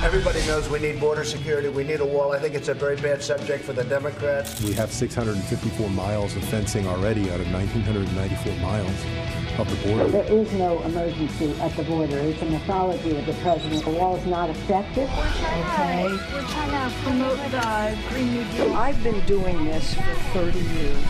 Everybody knows we need border security. We need a wall. I think it's a very bad subject for the Democrats. We have 654 miles of fencing already out of 1,994 miles of the border. There is no emergency at the border. It's a mythology of the president. The wall is not effective. We're trying to promote the Green New Deal. I've been doing this for 30 years.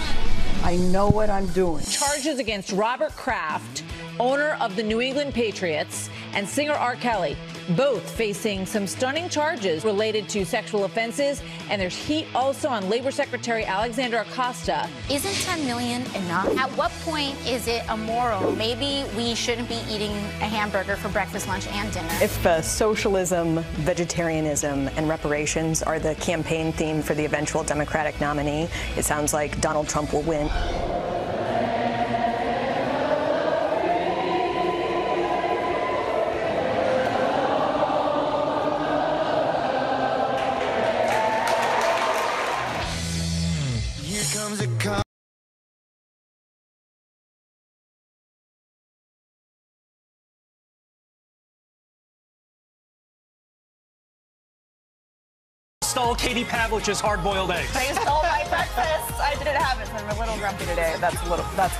I know what I'm doing. Charges against Robert Kraft, owner of the New England Patriots, and singer R. Kelly, both facing some stunning charges related to sexual offenses. And there's heat also on Labor Secretary Alexandra Acosta. Isn't 10 million enough? At what point is it immoral? Maybe we shouldn't be eating a hamburger for breakfast, lunch, and dinner. If socialism, vegetarianism, and reparations are the campaign theme for the eventual Democratic nominee, it sounds like Donald Trump will win. Stole Katie Pavlich's hard-boiled eggs. They stole my breakfast. I didn't have it, so I'm a little grumpy today. That's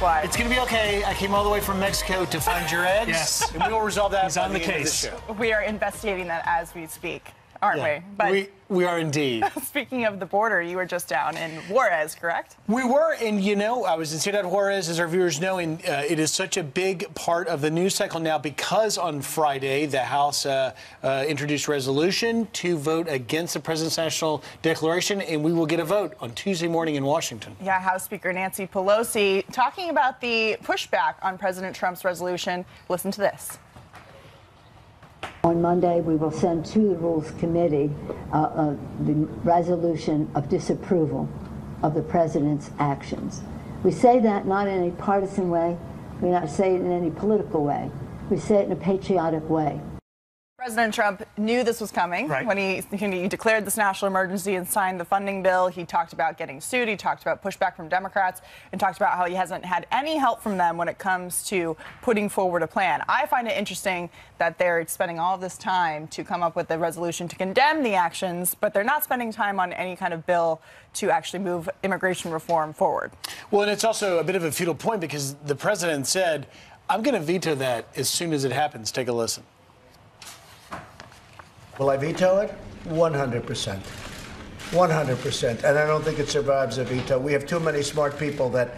why. It's going to be okay. I came all the way from Mexico to find your eggs. Yes. And we will resolve that. He's on the case. We are investigating that as we speak, aren't we? But we are indeed. Speaking of the border, you were just down in Juarez, correct? We were, and I was in Ciudad Juarez, as our viewers know, and it is such a big part of the news cycle now because on Friday the House introduced a resolution to vote against the President's National Declaration, and we will get a vote on Tuesday morning in Washington. Yeah, House Speaker Nancy Pelosi talking about the pushback on President Trump's resolution. Listen to this. On Monday, we will send to the Rules Committee the resolution of disapproval of the president's actions. We say that not in a partisan way. We not say it in any political way. We say it in a patriotic way. President Trump knew this was coming when he declared this national emergency and signed the funding bill. He talked about getting sued. He talked about pushback from Democrats and talked about how he hasn't had any help from them when it comes to putting forward a plan. I find it interesting that they're spending all of this time to come up with a resolution to condemn the actions, but they're not spending time on any kind of bill to actually move immigration reform forward. Well, and it's also a bit of a futile point because the president said, I'm going to veto that as soon as it happens. Take a listen. Will I veto it? 100%. 100%. And I don't think it survives a veto. We have too many smart people that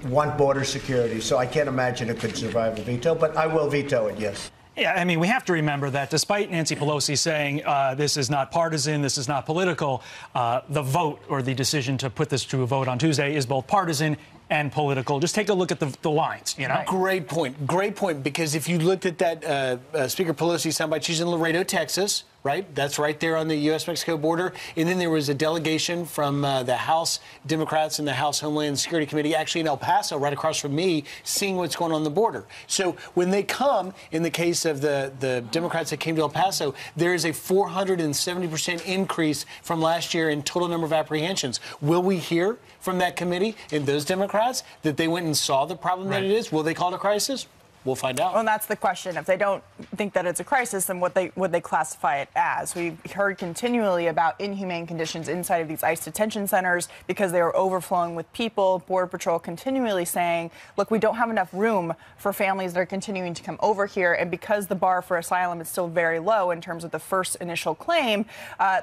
want border security, so I can't imagine it could survive a veto, but I will veto it, yes. Yeah, I mean, we have to remember that despite Nancy Pelosi saying this is not partisan, this is not political, the vote or the decision to put this to a vote on Tuesday is both partisan and political. Just take a look at the lines, you know? Great point. Great point, because if you looked at that Speaker Pelosi soundbite, she's in Laredo, Texas, right? That's right there on the U.S.-Mexico border. And then there was a delegation from the House Democrats and the House Homeland Security Committee, actually in El Paso, right across from me, seeing what's going on the border. So when they come, in the case of the Democrats that came to El Paso, there is a 470% increase from last year in total number of apprehensions. Will we hear from that committee and those Democrats that they went and saw the problem that it is? Will they call it a crisis? We'll find out. Well, and that's the question. If they don't think that it's a crisis, then what would they classify it as? We've heard continually about inhumane conditions inside of these ICE detention centers because they are overflowing with people. Border Patrol continually saying, look, we don't have enough room for families that are continuing to come over here. And because the bar for asylum is still very low in terms of the first initial claim,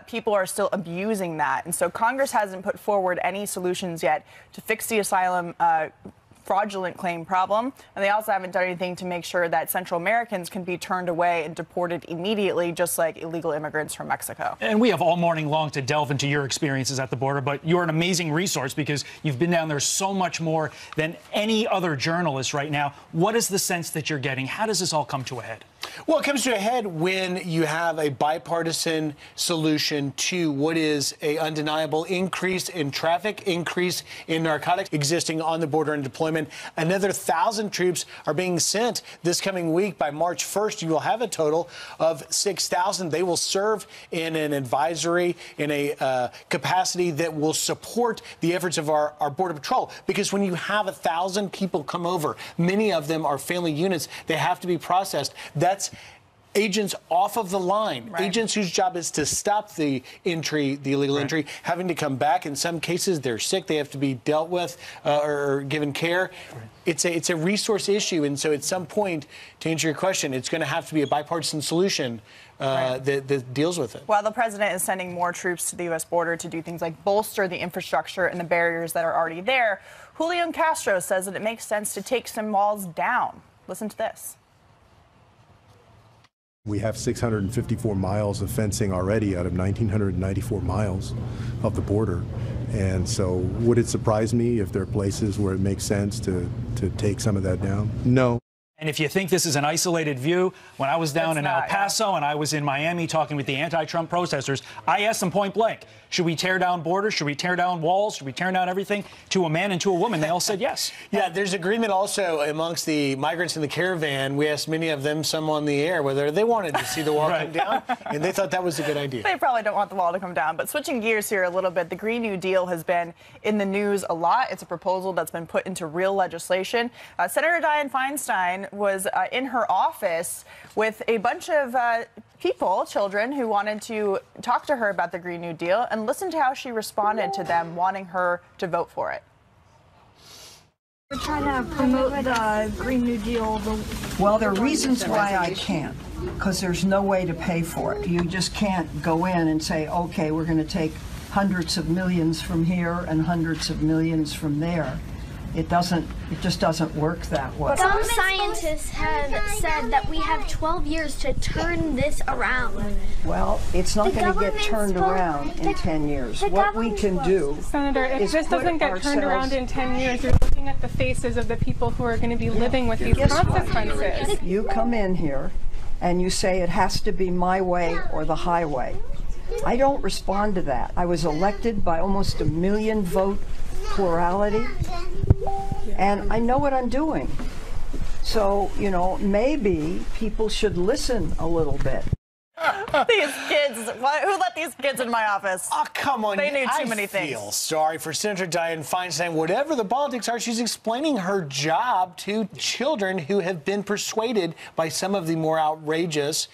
people are still abusing that. And so Congress hasn't put forward any solutions yet to fix the asylum fraudulent claim problem, and they also haven't done anything to make sure that Central Americans can be turned away and deported immediately, just like illegal immigrants from Mexico. And we have all morning long to delve into your experiences at the border, but you're an amazing resource because you've been down there so much more than any other journalist right now. What is the sense that you're getting? How does this all come to a head? Well, it comes to a head when you have a bipartisan solution to what is an undeniable increase in traffic, increase in narcotics existing on the border and deployment. Another 1,000 troops are being sent this coming week. By March 1st, you will have a total of 6,000. They will serve in an advisory, in a capacity that will support the efforts of our Border Patrol. Because when you have 1,000 people come over, many of them are family units, they have to be processed. That's agents off of the line, agents whose job is to stop the entry, the illegal entry, having to come back. In some cases, they're sick, they have to be dealt with or given care. It's a resource issue, and so at some point, to answer your question, it's going to have to be a bipartisan solution that deals with it. Well, the president is sending more troops to the U.S. border to do things like bolster the infrastructure and the barriers that are already there. Julian Castro says that it makes sense to take some walls down. Listen to this. We have 654 miles of fencing already out of 1,994 miles of the border. And so would it surprise me if there are places where it makes sense to take some of that down? No. And if you think this is an isolated view, when I was down in El Paso and I was in Miami talking with the anti-Trump protesters, I asked them point blank, should we tear down borders? Should we tear down walls? Should we tear down everything? To a man and to a woman, they all said yes. Yeah, there's agreement also amongst the migrants in the caravan. We asked many of them, some on the air, whether they wanted to see the wall come down, and they thought that was a good idea. They probably don't want the wall to come down. But switching gears here a little bit, the Green New Deal has been in the news a lot. It's a proposal that's been put into real legislation. Senator Dianne Feinstein was in her office with a bunch of people, children, who wanted to talk to her about the Green New Deal, and listen to how she responded to them wanting her to vote for it. We're trying to promote the Green New Deal. Well, there are reasons why I can't, because there's no way to pay for it. You just can't go in and say, okay, we're going to take hundreds of millions from here and hundreds of millions from there. It just doesn't work that way. Some scientists have said that we have 12 years to turn this around. Well, it's not going to get turned around in 10 years. What we can do, Senator, if this doesn't get turned around in 10 years, you're looking at the faces of the people who are going to be living with these consequences. You come in here and you say it has to be my way or the highway. I don't respond to that. I was elected by almost a million vote plurality, and I know what I'm doing. So, you know, maybe people should listen a little bit. These kids, who let these kids in my office? Oh, come on. They knew too many things. I feel sorry for Senator Dianne Feinstein. Whatever the politics are, she's explaining her job to children who have been persuaded by some of the more outrageous,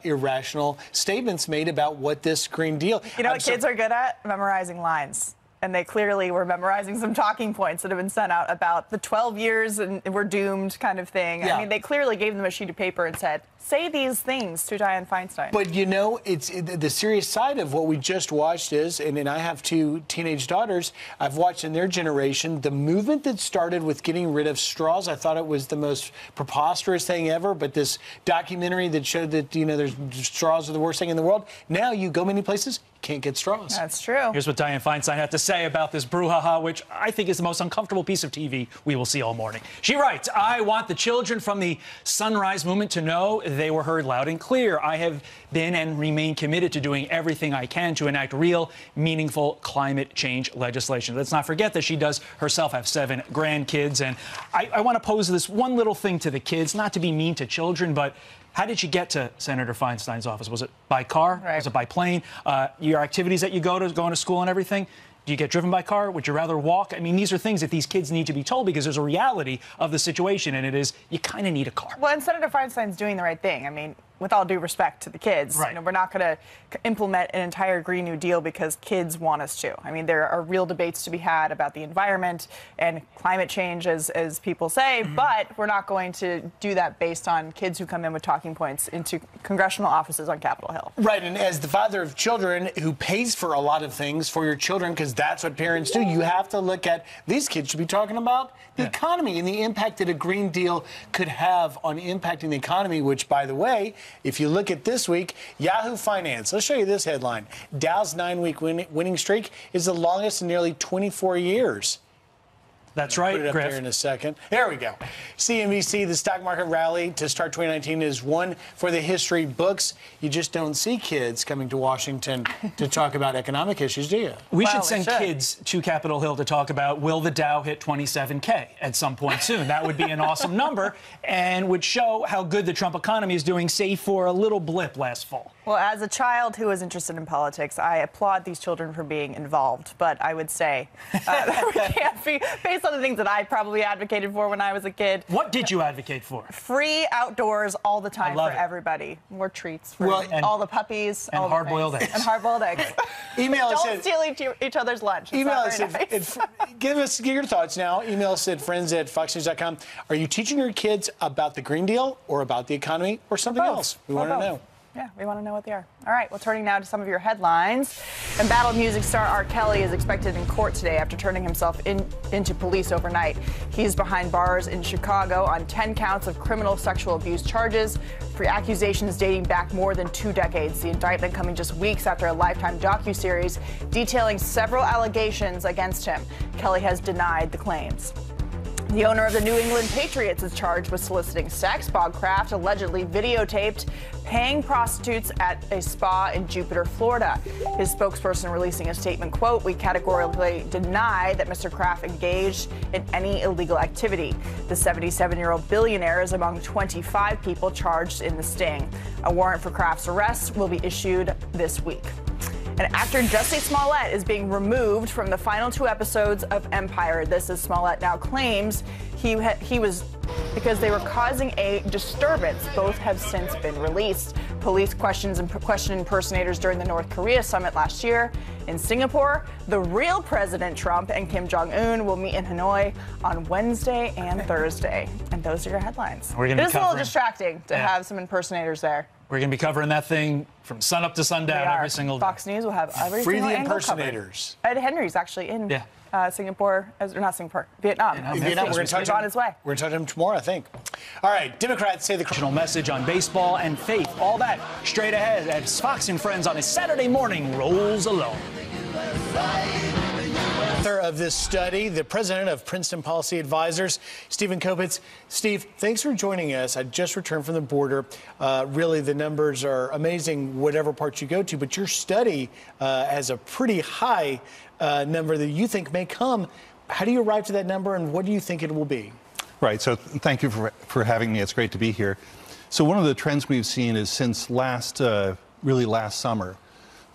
irrational statements made about what this Green Deal. You know what kids are good at? Memorizing lines. And they clearly were memorizing some talking points that have been sent out about the 12 years and we're doomed kind of thing. Yeah. I mean, they clearly gave them a sheet of paper and said, say these things to Dianne Feinstein. But, you know, the serious side of what we just watched is, and I have two teenage daughters, I've watched in their generation, the movement that started with getting rid of straws. I thought it was the most preposterous thing ever, but this documentary that showed that, you know, there's straws are the worst thing in the world. Now you go many places, can't get straws. That's true. Here's what Dianne Feinstein had to say about this brouhaha, which I think is the most uncomfortable piece of TV we will see all morning. She writes, I want the children from the Sunrise Movement to know they were heard loud and clear. I have been and remain committed to doing everything I can to enact real, meaningful climate change legislation. Let's not forget that she does herself have 7 grandkids. And I want to pose this one little thing to the kids, not to be mean to children, but how did you get to Senator Feinstein's office? Was it by car? Right. Was it by plane? Your activities that you go to, going to school and everything? Do you get driven by car? Would you rather walk? I mean, these are things that these kids need to be told because there's a reality of the situation, and it is you kind of need a car. Well, and Senator Feinstein's doing the right thing. I mean, with all due respect to the kids, you know, we're not going to implement an entire Green New Deal because kids want us to. I mean, there are real debates to be had about the environment and climate change, as people say, but we're not going to do that based on kids who come in with talking points into congressional offices on Capitol Hill. Right, and as the father of children who pays for a lot of things for your children, because that's what parents do, you have to look at these kids should be talking about the economy and the impact that a Green Deal could have on impacting the economy, which, by the way, if you look at this week, Yahoo Finance, let's show you this headline. Dow's 9-week winning streak is the longest in nearly 24 years. That's right, Put it up Griff. there in a second. There we go. CNBC, the stock market rally to start 2019 is one for the history books. You just don't see kids coming to Washington to talk about economic issues, do you? We should send kids to Capitol Hill to talk about will the Dow hit 27K at some point soon. That would be an awesome number and would show how good the Trump economy is doing, save for a little blip last fall. Well, Well, as a child who was interested in politics, I applaud these children for being involved. But I would say that we can't be, based on the things that I probably advocated for when I was a kid. What did you advocate for? Free outdoors all the time for everybody. More treats for all the puppies. And hard-boiled eggs. And hard-boiled eggs. Email us Don't steal each other's lunch. It's Email not us very nice. give us your thoughts now. Email us at friends@foxnews.com. Are you teaching your kids about the Green Deal or about the economy or something else? We want to know. Yeah, we want to know what they are. All right, well, turning now to some of your headlines. Embattled music star R. Kelly is expected in court today after turning himself into police overnight. He's behind bars in Chicago on 10 counts of criminal sexual abuse charges for accusations dating back more than 2 decades. The indictment coming just weeks after a Lifetime docuseries detailing several allegations against him. Kelly has denied the claims. The owner of the New England Patriots is charged with soliciting sex. Bob Kraft allegedly videotaped paying prostitutes at a spa in Jupiter, Florida. His spokesperson releasing a statement, quote, "We categorically deny that Mr. Kraft engaged in any illegal activity." The 77-year-old billionaire is among 25 people charged in the sting. A warrant for Kraft's arrest will be issued this week. And actor Jussie Smollett is being removed from the final 2 episodes of Empire. This, as Smollett now claims, he was because they were causing a disturbance. Both have since been released. Police questioned impersonators during the North Korea summit last year. In Singapore, the real President Trump and Kim Jong-un will meet in Hanoi on Wednesday and Thursday. And those are your headlines. It is a little distracting to have some impersonators there. We're going to be covering that thing from sun up to sundown every single day. Fox News will have every Free single the angle impersonators. covered. Ed Henry's actually in Singapore, not Singapore, Vietnam. Vietnam. We're going to touch on his way. We're going to touch him tomorrow, I think. All right, Democrats say the message on baseball and faith. All that straight ahead as Fox and Friends on a Saturday morning rolls along. Author of this study, the president of Princeton Policy Advisors, Stephen Kopitz. Steve, thanks for joining us. I just returned from the border. Really, the numbers are amazing, whatever part you go to, but your study has a pretty high number that you think may come. How do you arrive to that number, and what do you think it will be? Right. So thank you for having me. It's great to be here. So one of the trends we've seen is since last summer,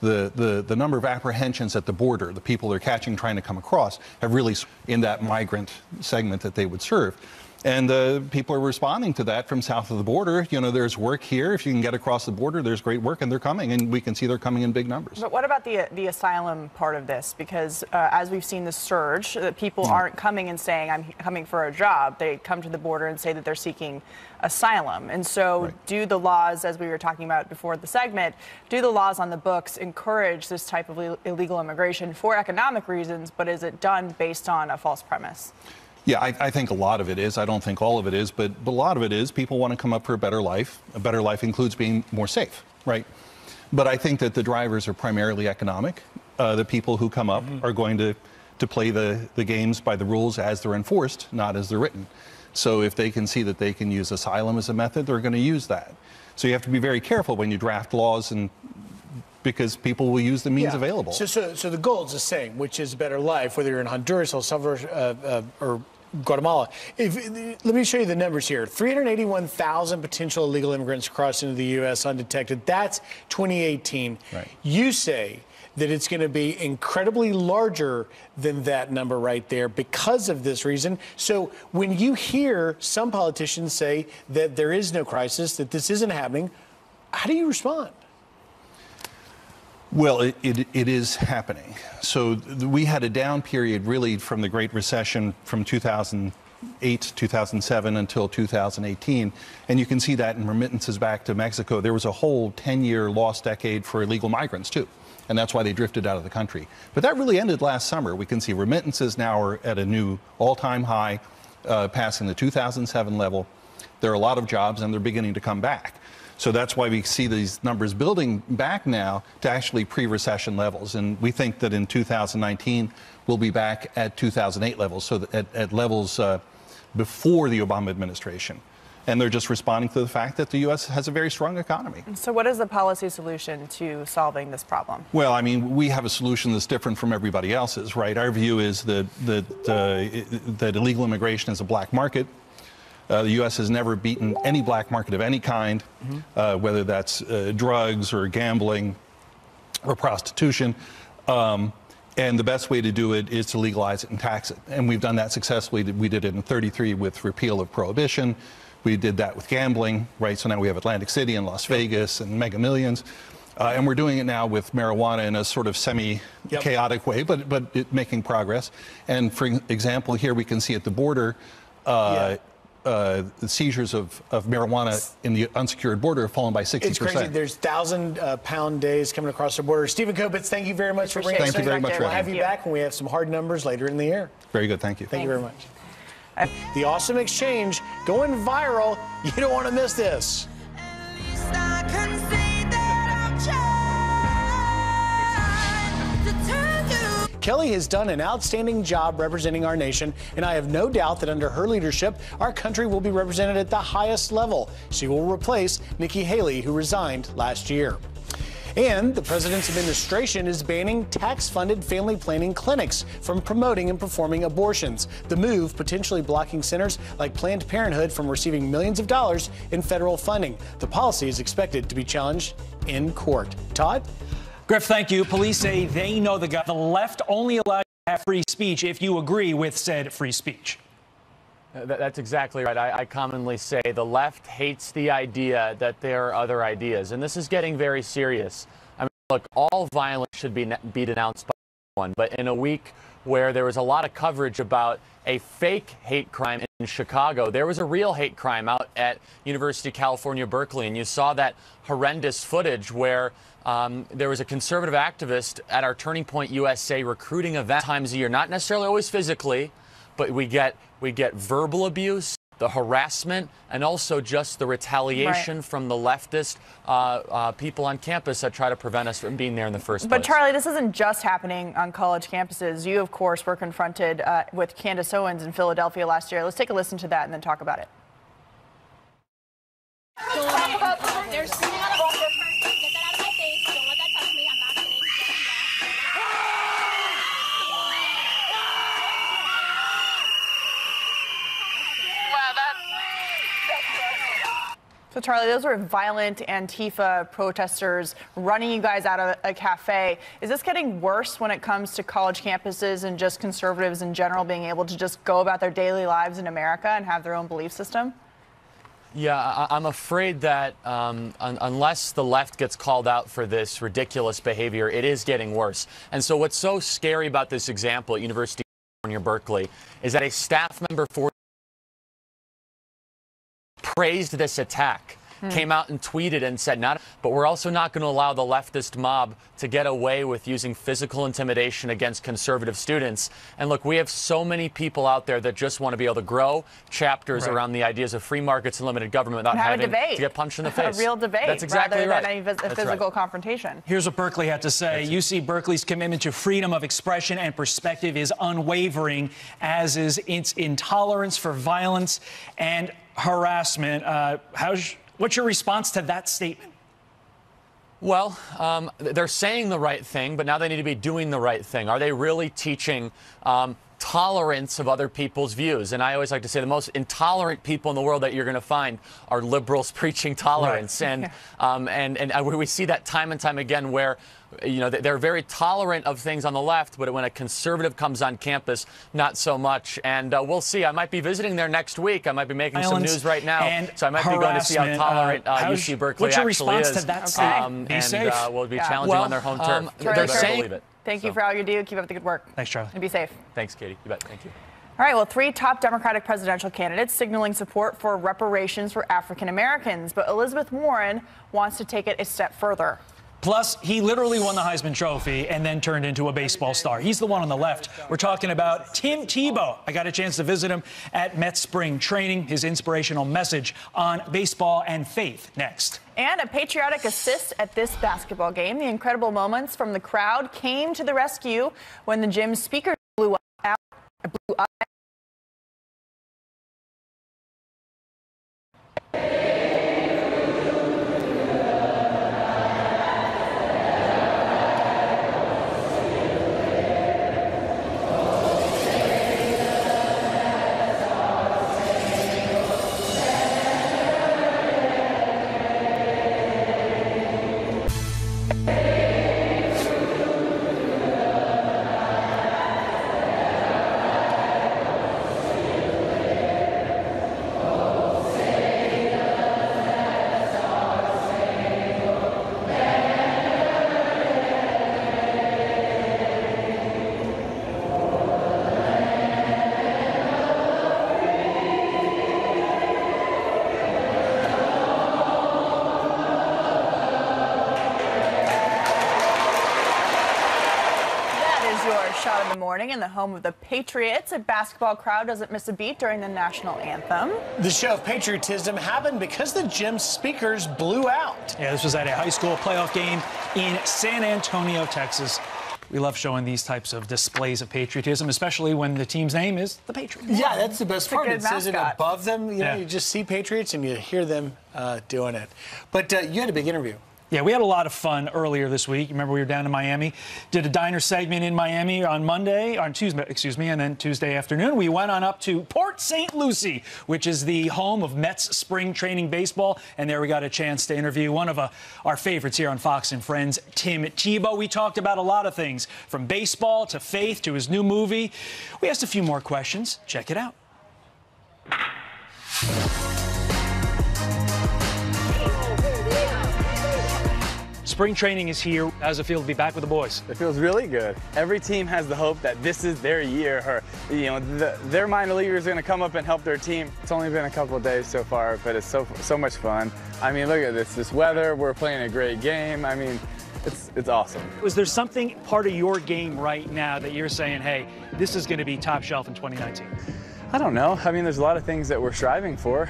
the number of apprehensions at the border, the people they're catching trying to come across, have really in that migrant segment that they would serve. And people are responding to that from south of the border. You know, there's work here. If you can get across the border, there's great work, and they're coming, and we can see they're coming in big numbers. But what about the asylum part of this? Because as we've seen the surge, people aren't coming and saying, I'm coming for a job. They come to the border and say that they're seeking asylum. And so do the laws, as we were talking about before the segment, do the laws on the books encourage this type of illegal immigration for economic reasons, but is it done based on a false premise? Yeah, I think a lot of it is. I don't think all of it is, but a lot of it is people want to come up for a better life. A better life includes being more safe, right? But I think that the drivers are primarily economic. The people who come up are going to play the games by the rules as they're enforced, not as they're written. So if they can see that they can use asylum as a method, they're going to use that. So you have to be very careful when you draft laws, and because people will use the means available. So the goal is the same, which is a better life, whether you're in Honduras, El Salvador, or Guatemala. Let me show you the numbers here. 381,000 potential illegal immigrants crossed into the U.S. undetected. That's 2018. Right. You say that it's going to be incredibly larger than that number right there because of this reason. So when you hear some politicians say that there is no crisis, that this isn't happening, how do you respond? Well, it is happening. So we had a down period really from the Great Recession from 2008, 2007 until 2018. And you can see that in remittances back to Mexico. There was a whole 10-year lost decade for illegal migrants, too. And that's why they drifted out of the country. But that really ended last summer. We can see remittances now are at a new all-time high, passing the 2007 level. There are a lot of jobs, and they're beginning to come back. So that's why we see these numbers building back now to actually pre-recession levels. And we think that in 2019, we'll be back at 2008 levels, so at levels before the Obama administration. And they're just responding to the fact that the U.S. has a very strong economy. So what is the policy solution to solving this problem? Well, I mean, we have a solution that's different from everybody else's, right? Our view is that illegal immigration is a black market. The U.S. has never beaten any black market of any kind, whether that's drugs or gambling or prostitution. And the best way to do it is to legalize it and tax it. And we've done that successfully. We did it in 1933 with repeal of prohibition. We did that with gambling, right? So now we have Atlantic City and Las Vegas and Mega Millions. And we're doing it now with marijuana in a sort of semi-chaotic way, but making progress. And for example, here we can see at the border, the seizures of marijuana in the unsecured border have fallen by 60%. It's crazy. There's 1,000-pound days coming across the border. Stephen Kobitz, thank you very much for bringing us. Thank you very much. We'll have you back when we have some hard numbers later in the year. Very good. Thank you. Thank you very much. The Awesome Exchange going viral. You don't want to miss this. Kelly has done an outstanding job representing our nation, and I have no doubt that under her leadership, our country will be represented at the highest level. She will replace Nikki Haley, who resigned last year. And the president's administration is banning tax-funded family planning clinics from promoting and performing abortions. The move potentially blocking centers like Planned Parenthood from receiving millions of dollars in federal funding. The policy is expected to be challenged in court. Todd? Griff, thank you. Police say they know the guy. The left only allows you to have free speech if you agree with said free speech. That's exactly right. I commonly say the left hates the idea that there are other ideas, and this is getting very serious. I mean, look, all violence should be denounced by everyone, but in a week where there was a lot of coverage about a fake hate crime in Chicago, there was a real hate crime out at University of California, Berkeley, and you saw that horrendous footage where there was a conservative activist at our Turning Point USA recruiting event times a year, not necessarily always physically, but we get verbal abuse, the harassment, and also just the retaliation from the leftist people on campus that try to prevent us from being there in the first place. But Charlie, this isn't just happening on college campuses. You, of course, were confronted with Candace Owens in Philadelphia last year. Let's take a listen to that and then talk about it. So, Charlie, those were violent Antifa protesters running you guys out of a cafe. Is this getting worse when it comes to college campuses and just conservatives in general being able to just go about their daily lives in America and have their own belief system? Yeah, I'm afraid that unless the left gets called out for this ridiculous behavior, it is getting worse. And so what's so scary about this example at University of California, Berkeley, is that a staff member for praised this attack, came out and tweeted and said, but we're also not going to allow the leftist mob to get away with using physical intimidation against conservative students. And look, we have so many people out there that just want to be able to grow chapters around the ideas of free markets and limited government without having to get punched in the face. A real debate. That's exactly rather right. than any physical confrontation. Here's what Berkeley had to say. UC Berkeley's commitment to freedom of expression and perspective is unwavering, as is its intolerance for violence and harassment. What's your response to that statement? Well, they're saying the right thing, but now they need to be doing the right thing. Are they really teaching tolerance of other people's views? And I always like to say the most intolerant people in the world that you're going to find are liberals preaching tolerance. Right. And we see that time and time again where, you know, they're very tolerant of things on the left, but when a conservative comes on campus, not so much. And we'll see. I might be visiting there next week. I might be making some news right now. So I might be going to see how tolerant UC Berkeley actually is. What's your response to that statement? Be safe. We'll be challenging on their home turf. They're saying, thank you for all you do. Keep up the good work. Thanks, Charlie. And be safe. Thanks, Katie. You bet. Thank you. All right, well, 3 top Democratic presidential candidates signaling support for reparations for African Americans. But Elizabeth Warren wants to take it a step further. Plus, he literally won the Heisman Trophy and then turned into a baseball star. He's the one on the left. We're talking about Tim Tebow. I got a chance to visit him at Met Spring Training. His inspirational message on baseball and faith next. And a patriotic assist at this basketball game. The incredible moments from the crowd came to the rescue when the gym's speaker blew out. first shot of the morning in the home of the Patriots. A basketball crowd doesn't miss a beat during the national anthem. The show of patriotism happened because the gym speakers blew out. Yeah, this was at a high school playoff game in San Antonio, Texas. We love showing these types of displays of patriotism, especially when the team's name is the Patriots. Yeah, that's the best part. It says it mascot. above them. You know, you just see Patriots and you hear them doing it. But you had a big interview. Yeah, we had a lot of fun earlier this week. Remember, we were down in Miami, did a diner segment in Miami on Tuesday, and then Tuesday afternoon, we went on up to Port St. Lucie, which is the home of Mets spring training baseball. And there we got a chance to interview one of our favorites here on Fox and Friends, Tim Tebow. We talked about a lot of things, from baseball to faith to his new movie. We asked a few more questions. Check it out. Spring training is here. How does it feel to be back with the boys? It feels really good. Every team has the hope that this is their year, or their minor leaguers are going to come up and help their team. It's only been a couple of days so far, but it's so much fun. I mean, look at this weather. We're playing a great game. I mean, it's awesome. Was there something part of your game right now that you're saying, hey, this is going to be top shelf in 2019? I don't know. I mean, there's a lot of things that we're striving for,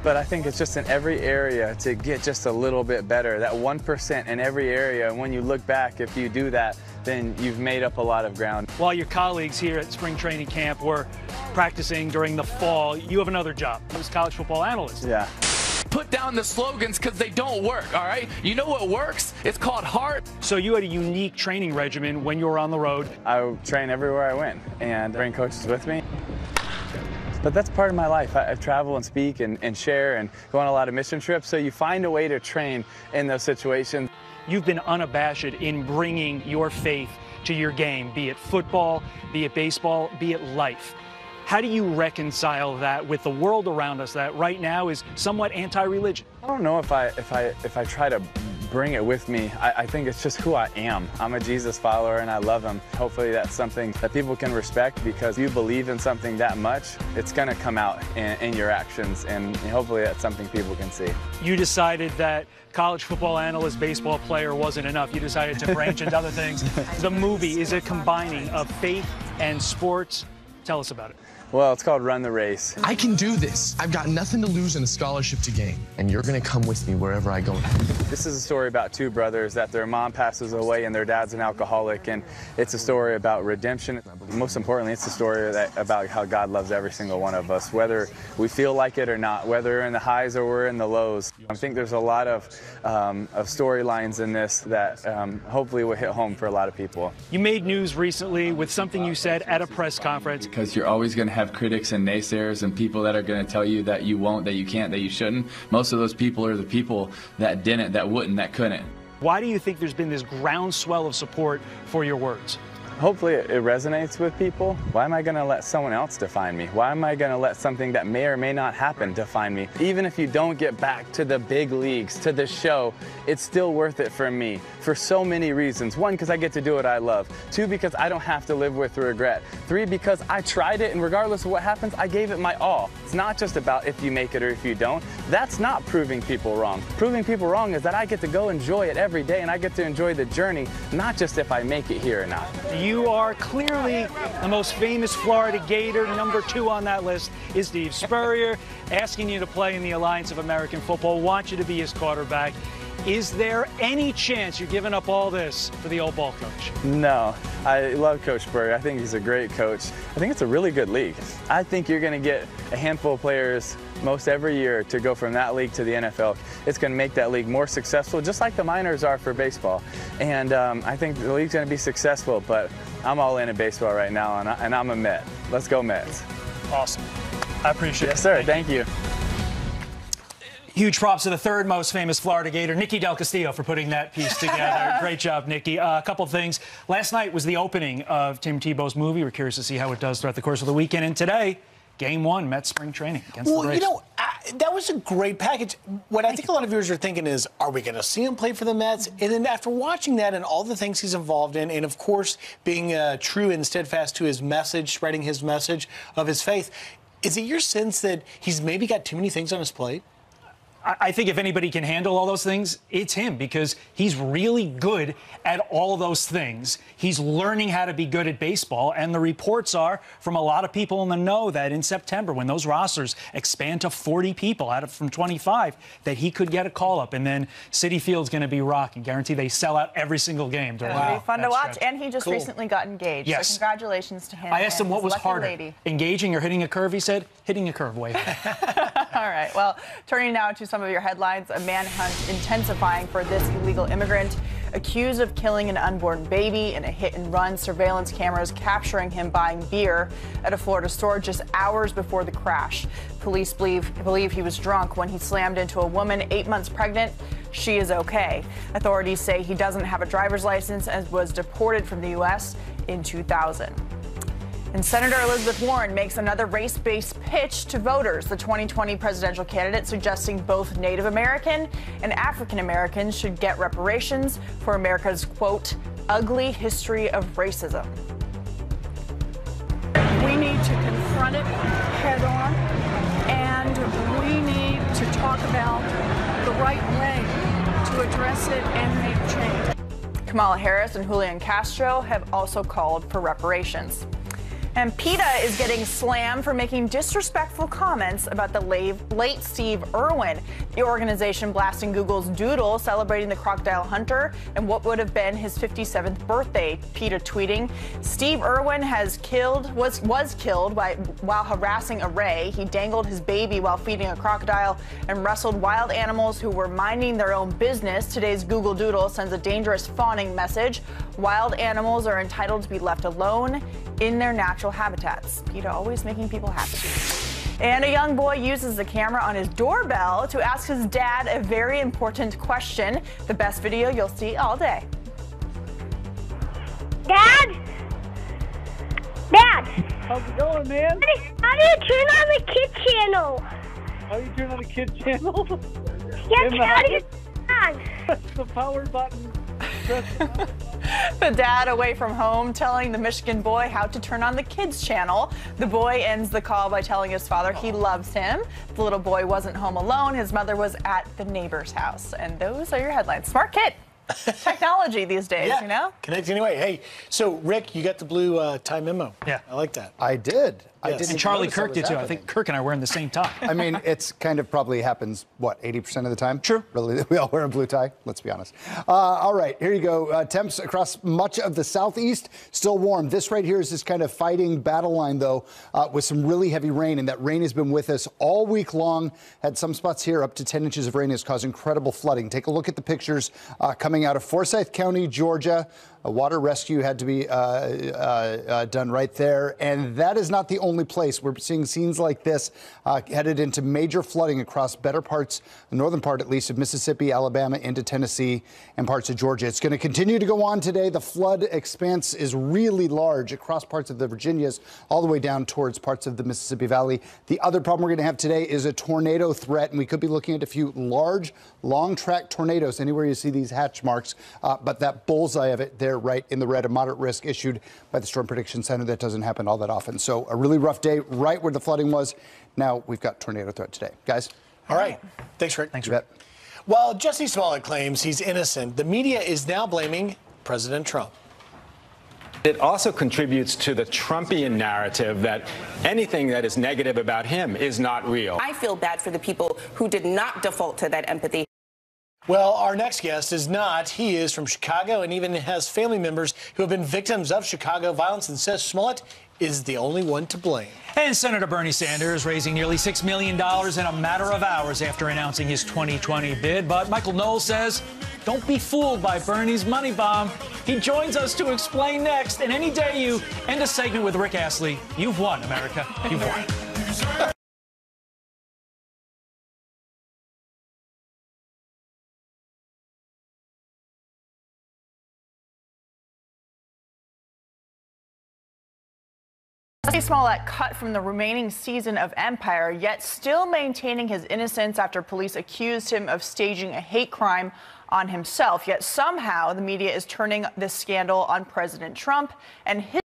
but I think it's just in every area to get just a little bit better, that 1% in every area. And when you look back, if you do that, then you've made up a lot of ground. While your colleagues here at spring training camp were practicing during the fall, you have another job as college football analyst. Yeah. Put down the slogans because they don't work, all right? You know what works? It's called heart. So you had a unique training regimen when you were on the road. I train everywhere I went and bring coaches with me. But that's part of my life. I travel and speak and share and go on a lot of mission trips, so you find a way to train in those situations. You've been unabashed in bringing your faith to your game, be it football, be it baseball, be it life. How do you reconcile that with the world around us that right now is somewhat anti-religion? I don't know if I try to bring it with me. I think it's just who I am. I'm a Jesus follower and I love him. Hopefully that's something that people can respect, because if you believe in something that much, it's going to come out in your actions, and hopefully that's something people can see. You decided that college football analyst, baseball player wasn't enough. You decided to branch into other things. The movie is a combining of faith and sports. Tell us about it. Well, it's called Run the Race. I can do this. I've got nothing to lose and a scholarship to gain. And you're going to come with me wherever I go. This is a story about two brothers that their mom passes away and their dad's an alcoholic. And it's a story about redemption. Most importantly, it's a story about how God loves every single one of us, whether we feel like it or not, whether we're in the highs or we're in the lows. I think there's a lot of storylines in this that hopefully will hit home for a lot of people. You made news recently with something you said at a press conference. Because you're always going to have critics and naysayers and people that are going to tell you that you won't, that you can't, that you shouldn't. Most of those people are the people that didn't, that wouldn't, that couldn't. Why do you think there's been this groundswell of support for your words? Hopefully it resonates with people. Why am I going to let someone else define me? Why am I going to let something that may or may not happen define me? Even if you don't get back to the big leagues, to the show, it's still worth it for me for so many reasons. One, because I get to do what I love. Two, because I don't have to live with regret. Three, because I tried it, and regardless of what happens, I gave it my all. It's not just about if you make it or if you don't. That's not proving people wrong. Proving people wrong is that I get to go enjoy it every day, and I get to enjoy the journey, not just if I make it here or not. You are clearly the most famous Florida Gator. Number 2 on that list is Steve Spurrier, asking you to play in the Alliance of American Football, want you to be his quarterback. Is there any chance you're giving up all this for the old ball coach? No. I love Coach Spurrier. I think he's a great coach. I think it's a really good league. I think you're going to get a handful of players most every year to go from that league to the NFL. It's going to make that league more successful, just like the minors are for baseball. And I think the league's going to be successful, but I'm all in baseball right now, and I'm a Met. Let's go Mets. Awesome. I appreciate it. Yes, sir. Thank you. Huge props to the third most famous Florida Gator, Nicky Del Castillo, for putting that piece together. Great job, Nicky. A couple of things. Last night was the opening of Tim Tebow's movie. We're curious to see how it does throughout the course of the weekend. And today, Game 1, Mets spring training against the Braves. You know, that was a great package. What I think a lot of viewers are thinking is, are we going to see him play for the Mets? And then after watching that and all the things he's involved in, and of course being true and steadfast to his message, spreading his message of his faith, is it your sense that he's maybe got too many things on his plate? I think if anybody can handle all those things, it's him, because he's really good at all those things. He's learning how to be good at baseball, and the reports are from a lot of people in the know that in September, when those rosters expand to 40 people from 25, that he could get a call-up, and then Citi Field's going to be rocking. Guarantee they sell out every single game. It'll be fun to watch, and he just recently got engaged. Yes. So congratulations to him. I asked him what was harder, lady. engaging or hitting a curve. He said, hitting a curve, Wade. All right. Well, turning now to some of your headlines. A manhunt intensifying for this illegal immigrant accused of killing an unborn baby in a hit-and-run. Surveillance cameras capturing him buying beer at a Florida store just hours before the crash. Police believe he was drunk when he slammed into a woman 8 months pregnant. She is okay. Authorities say he doesn't have a driver's license and was deported from the U.S. in 2000. And Senator Elizabeth Warren makes another race-based pitch to voters. The 2020 presidential candidate suggesting both Native American and African Americans should get reparations for America's, quote, ugly history of racism. We need to confront it head on, and we need to talk about the right way to address it and make change. Kamala Harris and Julian Castro have also called for reparations. And PETA is getting slammed for making disrespectful comments about the late Steve Irwin. The organization blasting Google's doodle celebrating the crocodile hunter and what would have been his 57th birthday. PETA tweeting, Steve Irwin was killed while harassing a ray. He dangled his baby while feeding a crocodile and wrestled wild animals who were minding their own business. Today's Google doodle sends a dangerous fawning message. Wild animals are entitled to be left alone in their natural habitats. PETA always making people happy. And a young boy uses the camera on his doorbell to ask his dad a very important question. The best video you'll see all day. Dad? Dad? How's it going, man? How do you turn on the kids channel? How do you turn on the kids channel? Yes, how do you turn on? The power button. The dad away from home telling the Michigan boy how to turn on the kids channel. The boy ends the call by telling his father he loves him. The little boy wasn't home alone. His mother was at the neighbor's house. And those are your headlines. Smart kid. Technology these days, yeah. You know? Connect anyway. Hey, so Rick, you got the blue tie memo. Yeah. I like that. I did. Yes. And Charlie Kirk did too. I think Kirk and I were wearing the same tie. I mean, it's kind of probably happens, what, 80% of the time? True. Really, we all wear a blue tie, let's be honest. All right, here you go. Temps across much of the southeast, still warm. This right here is this kind of fighting battle line, though, with some really heavy rain, and that rain has been with us all week long. Had some spots here up to 10 inches of rain has caused incredible flooding. Take a look at the pictures coming out of Forsyth County, Georgia. A water rescue had to be done right there. And that is not the only place. We're seeing scenes like this headed into major flooding across better parts, the northern part at least, of Mississippi, Alabama, into Tennessee and parts of Georgia. It's going to continue to go on today. The flood expanse is really large across parts of the Virginias, all the way down towards parts of the Mississippi Valley. The other problem we're going to have today is a tornado threat, and we could be looking at a few large, long-track tornadoes anywhere you see these hatch marks. But that bullseye of it there, right in the red, a moderate risk issued by the Storm Prediction Center. That doesn't happen all that often. So a really rough day right where the flooding was. Now we've got tornado threat today. Guys? All right. Thanks, Rick. Thanks, Rick. While Jussie Smollett claims he's innocent, the media is now blaming President Trump. It also contributes to the Trumpian narrative that anything that is negative about him is not real. I feel bad for the people who did not default to that empathy. Well, our next guest is not. He is from Chicago and even has family members who have been victims of Chicago violence, and says Smollett is the only one to blame. And Senator Bernie Sanders raising nearly $6 million in a matter of hours after announcing his 2020 bid. But Michael Knowles says, don't be fooled by Bernie's money bomb. He joins us to explain next. And any day you end a segment with Rick Astley, you've won, America. You've won. Jussie Smollett cut from the remaining season of Empire, yet still maintaining his innocence after police accused him of staging a hate crime on himself. Yet somehow the media is turning this scandal on President Trump and his